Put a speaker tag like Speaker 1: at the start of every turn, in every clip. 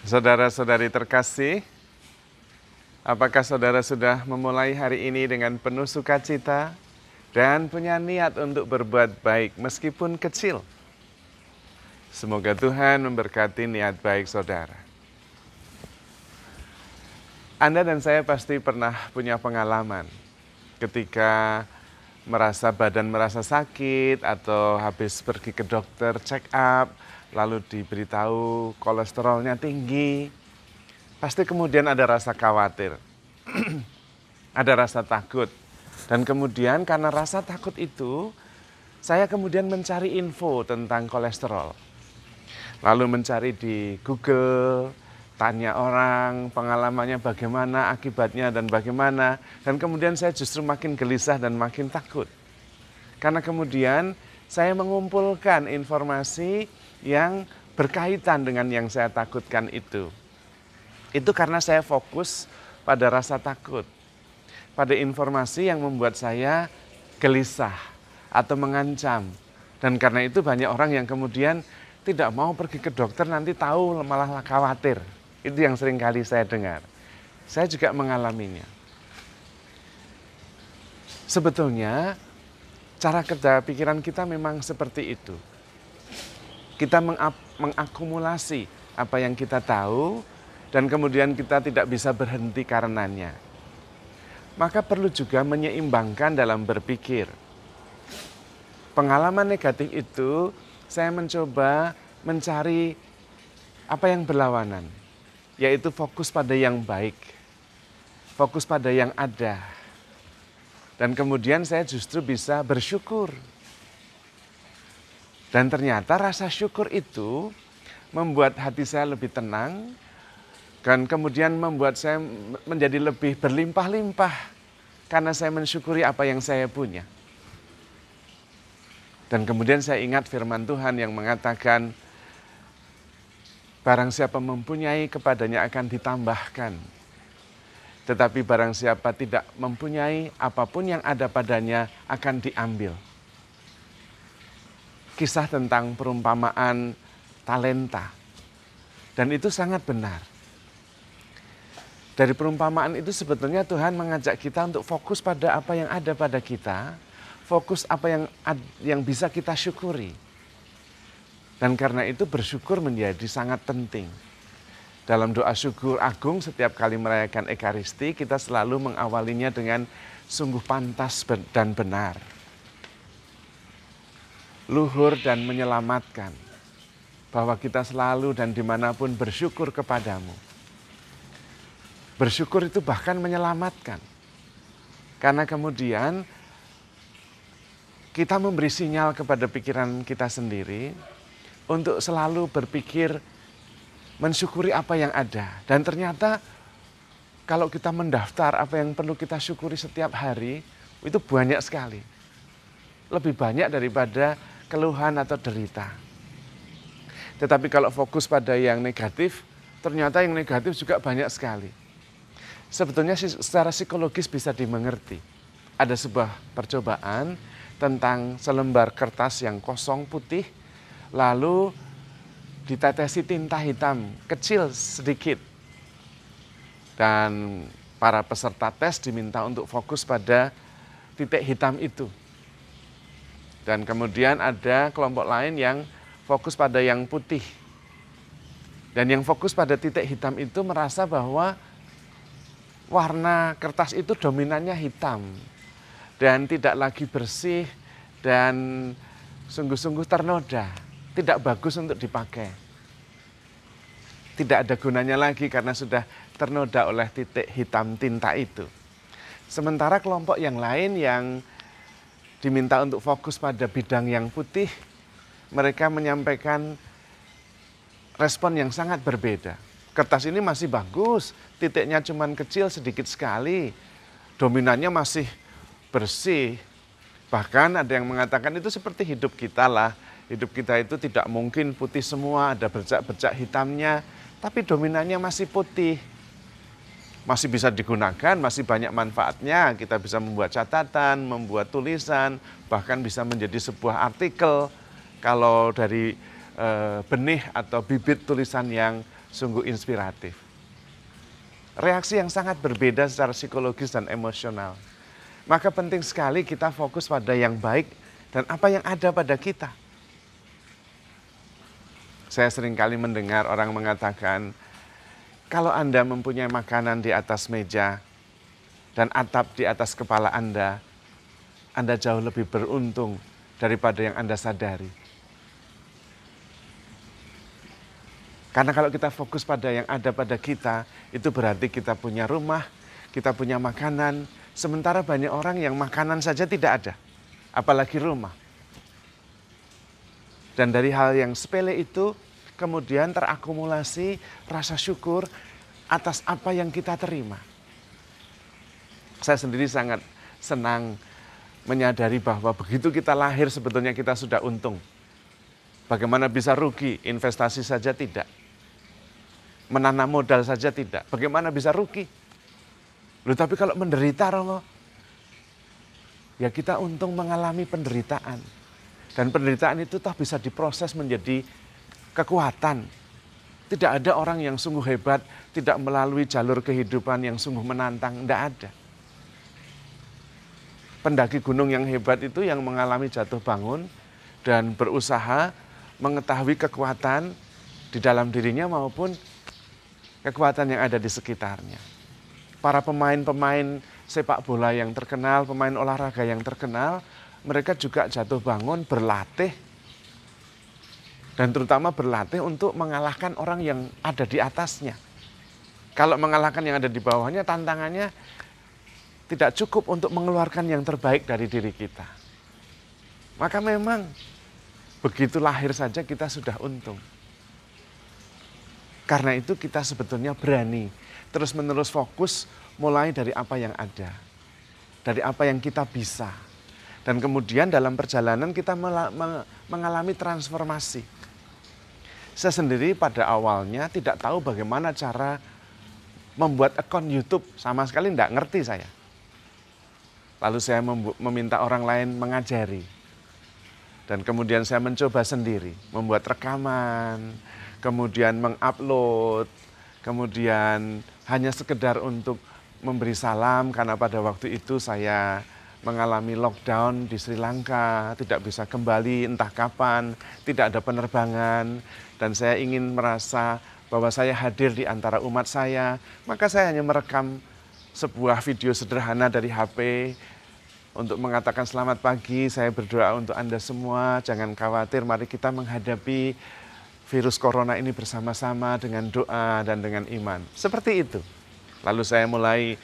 Speaker 1: Saudara-saudari terkasih, apakah saudara sudah memulai hari ini dengan penuh sukacita dan punya niat untuk berbuat baik meskipun kecil? Semoga Tuhan memberkati niat baik saudara. Anda dan saya pasti pernah punya pengalaman ketika badan merasa sakit atau habis pergi ke dokter check up, lalu diberitahu kolesterolnya tinggi. Pasti kemudian ada rasa khawatir, ada rasa takut. Dan kemudian karena rasa takut itu, saya kemudian mencari info tentang kolesterol. Lalu mencari di Google, tanya orang pengalamannya bagaimana, akibatnya dan bagaimana. Dan kemudian saya justru makin gelisah dan makin takut. Karena kemudian saya mengumpulkan informasi yang berkaitan dengan yang saya takutkan itu. Itu karena saya fokus pada rasa takut, pada informasi yang membuat saya gelisah atau mengancam. Dan karena itu banyak orang yang kemudian tidak mau pergi ke dokter, nanti tahu malah khawatir. Itu yang sering kali saya dengar. Saya juga mengalaminya. Sebetulnya cara kerja pikiran kita memang seperti itu. Kita mengakumulasi apa yang kita tahu dan kemudian kita tidak bisa berhenti karenanya. Maka perlu juga menyeimbangkan dalam berpikir. Pengalaman negatif itu saya mencoba mencari apa yang berlawanan, yaitu fokus pada yang baik, fokus pada yang ada. Dan kemudian saya justru bisa bersyukur. Dan ternyata rasa syukur itu membuat hati saya lebih tenang, dan kemudian membuat saya menjadi lebih berlimpah-limpah karena saya mensyukuri apa yang saya punya. Dan kemudian saya ingat firman Tuhan yang mengatakan, barang siapa mempunyai kepadanya akan ditambahkan. Tetapi barang siapa tidak mempunyai, apapun yang ada padanya akan diambil. Kisah tentang perumpamaan talenta. Dan itu sangat benar. Dari perumpamaan itu sebetulnya Tuhan mengajak kita untuk fokus pada apa yang ada pada kita, fokus apa yang bisa kita syukuri. Dan karena itu bersyukur menjadi sangat penting. Dalam doa syukur agung setiap kali merayakan Ekaristi, kita selalu mengawalinya dengan sungguh pantas dan benar. Luhur dan menyelamatkan. Bahwa kita selalu dan dimanapun bersyukur kepadamu. Bersyukur itu bahkan menyelamatkan. Karena kemudian kita memberi sinyal kepada pikiran kita sendiri untuk selalu berpikir mensyukuri apa yang ada. Dan ternyata kalau kita mendaftar apa yang perlu kita syukuri setiap hari, itu banyak sekali. Lebih banyak daripada keluhan atau derita. Tetapi kalau fokus pada yang negatif, ternyata yang negatif juga banyak sekali. Sebetulnya secara psikologis bisa dimengerti. Ada sebuah percobaan tentang selembar kertas yang kosong putih, lalu ditetesi tinta hitam kecil sedikit. Dan para peserta tes diminta untuk fokus pada titik hitam itu. Dan kemudian ada kelompok lain yang fokus pada yang putih. Dan yang fokus pada titik hitam itu merasa bahwa warna kertas itu dominannya hitam. Dan tidak lagi bersih dan sungguh-sungguh ternoda. Tidak bagus untuk dipakai. Tidak ada gunanya lagi karena sudah ternoda oleh titik hitam tinta itu. Sementara kelompok yang lain yang diminta untuk fokus pada bidang yang putih, mereka menyampaikan respon yang sangat berbeda. Kertas ini masih bagus, titiknya cuma kecil sedikit sekali, dominannya masih bersih. Bahkan ada yang mengatakan itu seperti hidup kita lah. Hidup kita itu tidak mungkin putih semua, ada bercak-bercak hitamnya, tapi dominannya masih putih. Masih bisa digunakan, masih banyak manfaatnya. Kita bisa membuat catatan, membuat tulisan, bahkan bisa menjadi sebuah artikel kalau dari benih atau bibit tulisan yang sungguh inspiratif. Reaksi yang sangat berbeda secara psikologis dan emosional. Maka penting sekali kita fokus pada yang baik dan apa yang ada pada kita. Saya seringkali mendengar orang mengatakan, kalau Anda mempunyai makanan di atas meja dan atap di atas kepala Anda jauh lebih beruntung daripada yang Anda sadari. Karena kalau kita fokus pada yang ada pada kita, itu berarti kita punya rumah, kita punya makanan, sementara banyak orang yang makanan saja tidak ada, apalagi rumah. Dan dari hal yang sepele itu, kemudian terakumulasi rasa syukur atas apa yang kita terima. Saya sendiri sangat senang menyadari bahwa begitu kita lahir sebetulnya kita sudah untung. Bagaimana bisa rugi? Investasi saja tidak. Menanam modal saja tidak. Bagaimana bisa rugi? Loh, tapi kalau menderita, Romo, ya kita untung mengalami penderitaan. Dan penderitaan itu toh bisa diproses menjadi kekuatan. Tidak ada orang yang sungguh hebat, tidak melalui jalur kehidupan yang sungguh menantang. Tidak ada. Pendaki gunung yang hebat itu yang mengalami jatuh bangun dan berusaha mengetahui kekuatan di dalam dirinya maupun kekuatan yang ada di sekitarnya. Para pemain-pemain sepak bola yang terkenal, pemain olahraga yang terkenal, mereka juga jatuh bangun berlatih. Dan terutama berlatih untuk mengalahkan orang yang ada di atasnya. Kalau mengalahkan yang ada di bawahnya, tantangannya tidak cukup untuk mengeluarkan yang terbaik dari diri kita. Maka memang begitu lahir saja kita sudah untung. Karena itu kita sebetulnya berani terus-menerus fokus mulai dari apa yang ada. Dari apa yang kita bisa. Dan kemudian dalam perjalanan kita mengalami transformasi. Saya sendiri pada awalnya tidak tahu bagaimana cara membuat akun YouTube. Sama sekali tidak ngerti saya. Lalu saya meminta orang lain mengajari. Dan kemudian saya mencoba sendiri. Membuat rekaman, kemudian mengupload, kemudian hanya sekedar untuk memberi salam. Karena pada waktu itu saya mengalami lockdown di Sri Lanka, tidak bisa kembali entah kapan, tidak ada penerbangan. Dan saya ingin merasa bahwa saya hadir di antara umat saya, maka saya hanya merekam sebuah video sederhana dari HP untuk mengatakan selamat pagi, saya berdoa untuk Anda semua, jangan khawatir, mari kita menghadapi virus corona ini bersama-sama dengan doa dan dengan iman. Seperti itu. Lalu saya mulai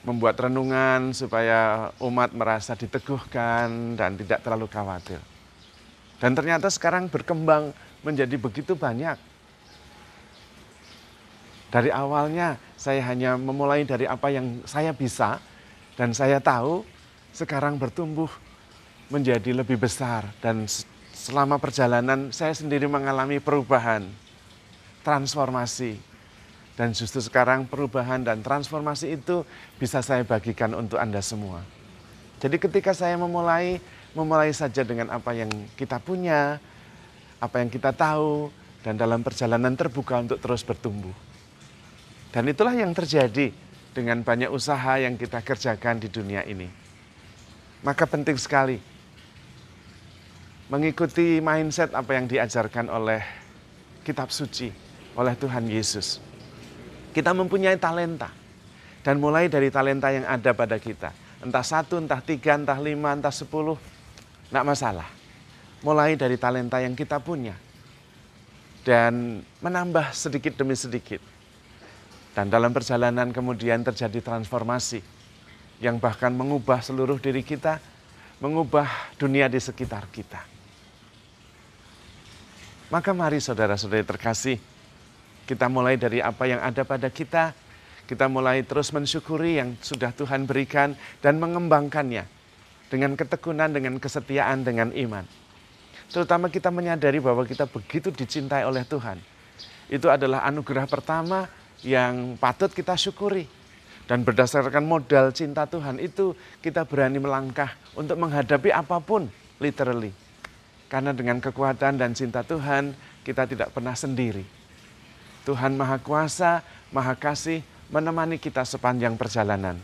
Speaker 1: membuat renungan supaya umat merasa diteguhkan dan tidak terlalu khawatir. Dan ternyata sekarang berkembang menjadi begitu banyak. Dari awalnya saya hanya memulai dari apa yang saya bisa dan saya tahu sekarang bertumbuh menjadi lebih besar. Dan selama perjalanan saya sendiri mengalami perubahan, transformasi. Dan justru sekarang perubahan dan transformasi itu bisa saya bagikan untuk Anda semua. Jadi ketika saya memulai saja dengan apa yang kita punya, apa yang kita tahu, dan dalam perjalanan terbuka untuk terus bertumbuh. Dan itulah yang terjadi dengan banyak usaha yang kita kerjakan di dunia ini. Maka penting sekali mengikuti mindset apa yang diajarkan oleh kitab suci, oleh Tuhan Yesus. Kita mempunyai talenta, dan mulai dari talenta yang ada pada kita. Entah 1, entah 3, entah 5, entah 10, tidak masalah. Mulai dari talenta yang kita punya. Dan menambah sedikit demi sedikit. Dan dalam perjalanan kemudian terjadi transformasi. Yang bahkan mengubah seluruh diri kita, mengubah dunia di sekitar kita. Maka mari saudara-saudari terkasih, kita mulai dari apa yang ada pada kita, kita mulai terus mensyukuri yang sudah Tuhan berikan dan mengembangkannya dengan ketekunan, dengan kesetiaan, dengan iman. Terutama kita menyadari bahwa kita begitu dicintai oleh Tuhan. Itu adalah anugerah pertama yang patut kita syukuri. Dan berdasarkan modal cinta Tuhan itu kita berani melangkah untuk menghadapi apapun, literally. Karena dengan kekuatan dan cinta Tuhan kita tidak pernah sendiri. Tuhan Maha Kuasa, Maha Kasih menemani kita sepanjang perjalanan.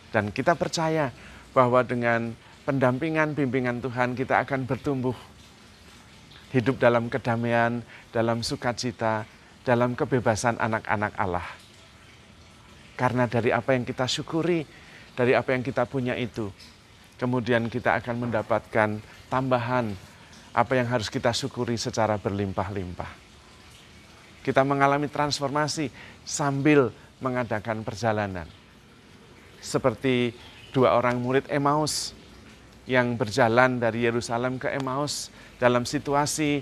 Speaker 1: Dan kita percaya bahwa dengan pendampingan, bimbingan Tuhan kita akan bertumbuh. Hidup dalam kedamaian, dalam sukacita, dalam kebebasan anak-anak Allah. Karena dari apa yang kita syukuri, dari apa yang kita punya itu, kemudian kita akan mendapatkan tambahan apa yang harus kita syukuri secara berlimpah-limpah. Kita mengalami transformasi sambil mengadakan perjalanan. Seperti dua orang murid Emmaus yang berjalan dari Yerusalem ke Emmaus dalam situasi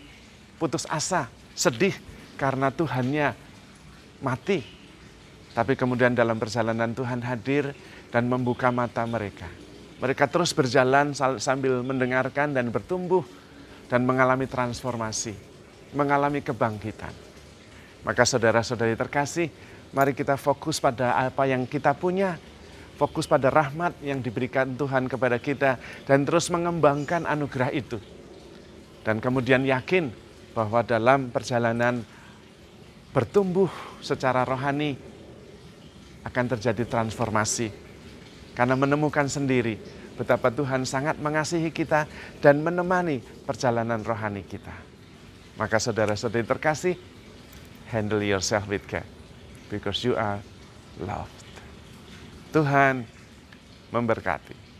Speaker 1: putus asa, sedih karena Tuhannya mati. Tapi kemudian dalam perjalanan Tuhan hadir dan membuka mata mereka. Mereka terus berjalan sambil mendengarkan dan bertumbuh dan mengalami transformasi, mengalami kebangkitan. Maka saudara-saudari terkasih, mari kita fokus pada apa yang kita punya, fokus pada rahmat yang diberikan Tuhan kepada kita dan terus mengembangkan anugerah itu. Dan kemudian yakin bahwa dalam perjalanan bertumbuh secara rohani akan terjadi transformasi. Karena menemukan sendiri betapa Tuhan sangat mengasihi kita dan menemani perjalanan rohani kita. Maka saudara-saudari terkasih, handle yourself with care because you are loved. Tuhan memberkati.